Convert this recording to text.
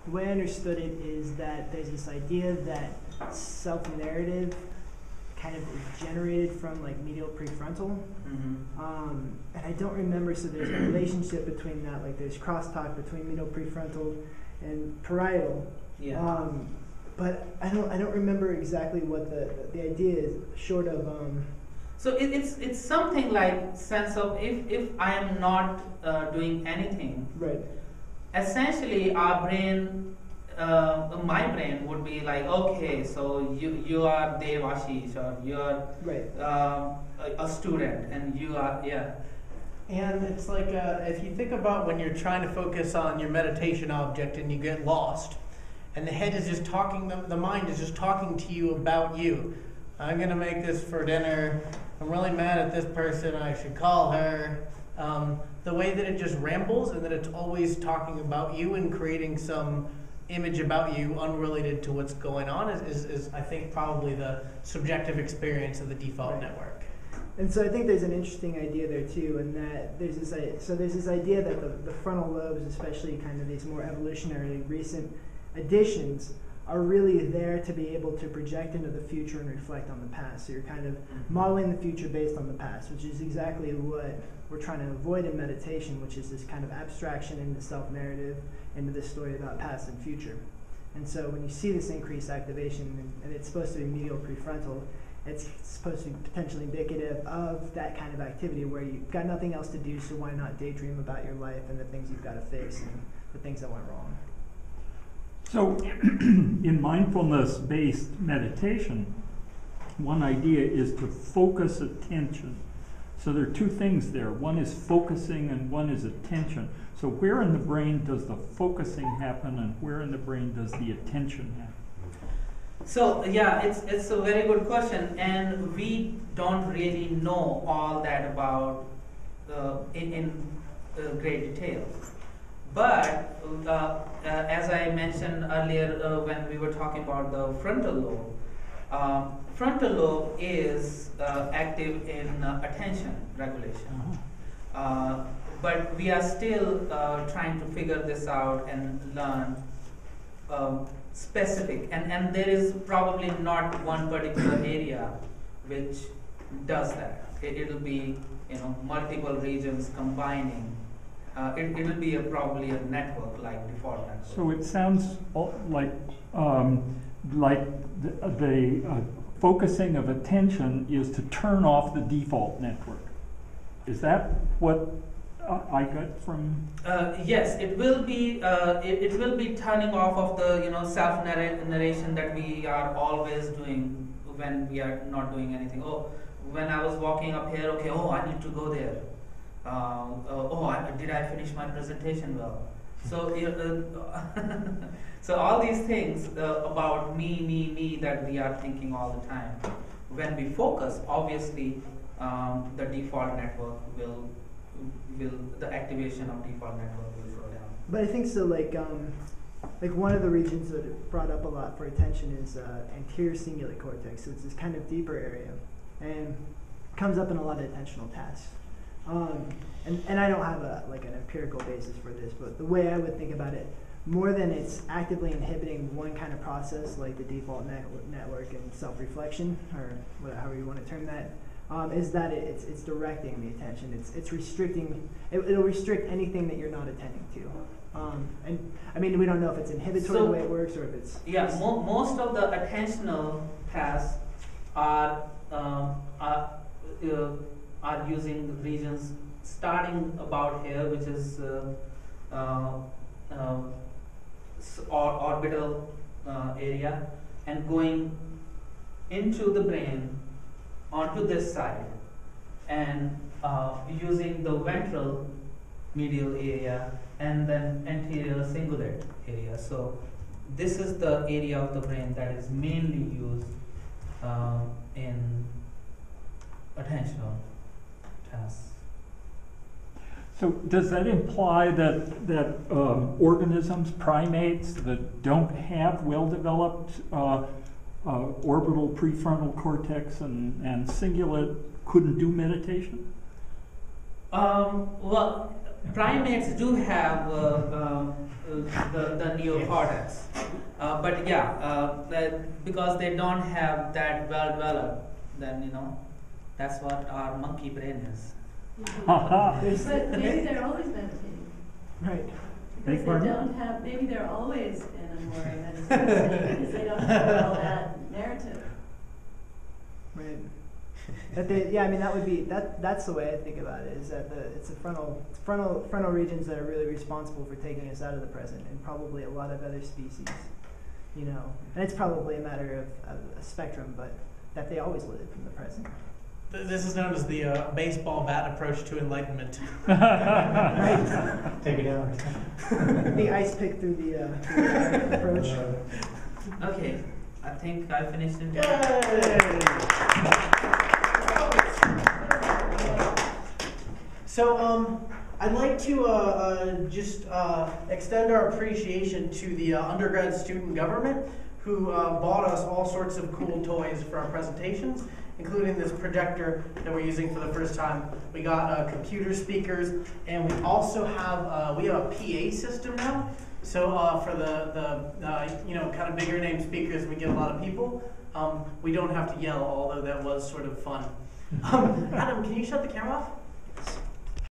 the way I understood it is that there's this idea that self-narrative kind of is generated from like medial prefrontal. And I don't remember, so there's a relationship between that, like there's crosstalk between medial prefrontal and parietal. Yeah. But I don't remember exactly what the idea is, short of So it's something like sense of if I am not doing anything, right. Essentially our brain, my brain would be like, okay, so you are Dev Ashish, or you are Right. A student, and you are, yeah. And it's like if you think about when you're trying to focus on your meditation object and you get lost, and the head is just talking, the mind is just talking to you about you. I'm going to make this for dinner. I'm really mad at this person. I should call her. The way that it just rambles and that it's always talking about you and creating some image about you unrelated to what's going on is I think, probably the subjective experience of the default network. And so I think there's an interesting idea there too, in that there's this idea that the frontal lobes, especially kind of these more evolutionary recent additions, are really there to be able to project into the future and reflect on the past. So you're kind of modeling the future based on the past, which is exactly what we're trying to avoid in meditation, which is this kind of abstraction into self-narrative, into this story about past and future. And so when you see this increased activation, and it's supposed to be medial prefrontal, it's supposed to be potentially indicative of that kind of activity where you've got nothing else to do, so why not daydream about your life and the things you've got to fix and the things that went wrong. So in mindfulness-based meditation, one idea is to focus attention. So there are two things there. One is focusing and one is attention. So where in the brain does the focusing happen and where in the brain does the attention happen? So yeah, it's a very good question, and we don't really know all that about in great detail. But as I mentioned earlier when we were talking about the frontal lobe is active in attention regulation. But we are still trying to figure this out and learn specific. And there is probably not one particular area which does that. It'll be multiple regions combining. It'll be probably a network, like default network. So it sounds like the focusing of attention is to turn off the default network. Is that what I got from? Yes, it will be. It will be turning off of the self narration that we are always doing when we are not doing anything. Oh, when I was walking up here, okay. Oh, I need to go there. Did I finish my presentation well? So, so all these things about me that we are thinking all the time. When we focus, obviously, the default network will the activation of default network will slow down. But I think so. Like one of the regions that it brought up a lot for attention is anterior cingulate cortex. So it's this kind of deeper area, and comes up in a lot of attentional tasks. And I don't have an empirical basis for this, but the way I would think about it, more than it's actively inhibiting one kind of process like the default network and self-reflection, or however you want to term that, is that it's directing the attention. It's restricting. It'll restrict anything that you're not attending to. And I mean, we don't know if it's inhibitory the way it works or if it's. Yeah, most of the attentional tasks are using the regions starting about here, which is orbital area, and going into the brain onto this side, and using the ventral medial area and then anterior cingulate area. So this is the area of the brain that is mainly used in attentional tasks. So does that imply that organisms, primates that don't have well-developed orbital prefrontal cortex and cingulate couldn't do meditation? Well, primates do have the neocortex, but yeah, because they don't have that well developed, then that's what our monkey brain is. But maybe they're always meditating. Right. Because they don't have, maybe they're always in a more meditative state because they don't have all that narrative. Right. But that would be that's the way I think about it. Is that it's the frontal regions that are really responsible for taking us out of the present, and probably a lot of other species, and it's probably a matter of a spectrum, but that they always live in the present. This is known as the baseball bat approach to enlightenment. Right. Take it out. The ice pick through the approach. Okay, I think I finished it. So I'd like to just extend our appreciation to the undergrad student government who bought us all sorts of cool toys for our presentations, including this projector that we're using for the first time. We got computer speakers, and we also have a PA system now. So for the kind of bigger name speakers, we get a lot of people. We don't have to yell, although that was sort of fun. Adam, can you shut the camera off?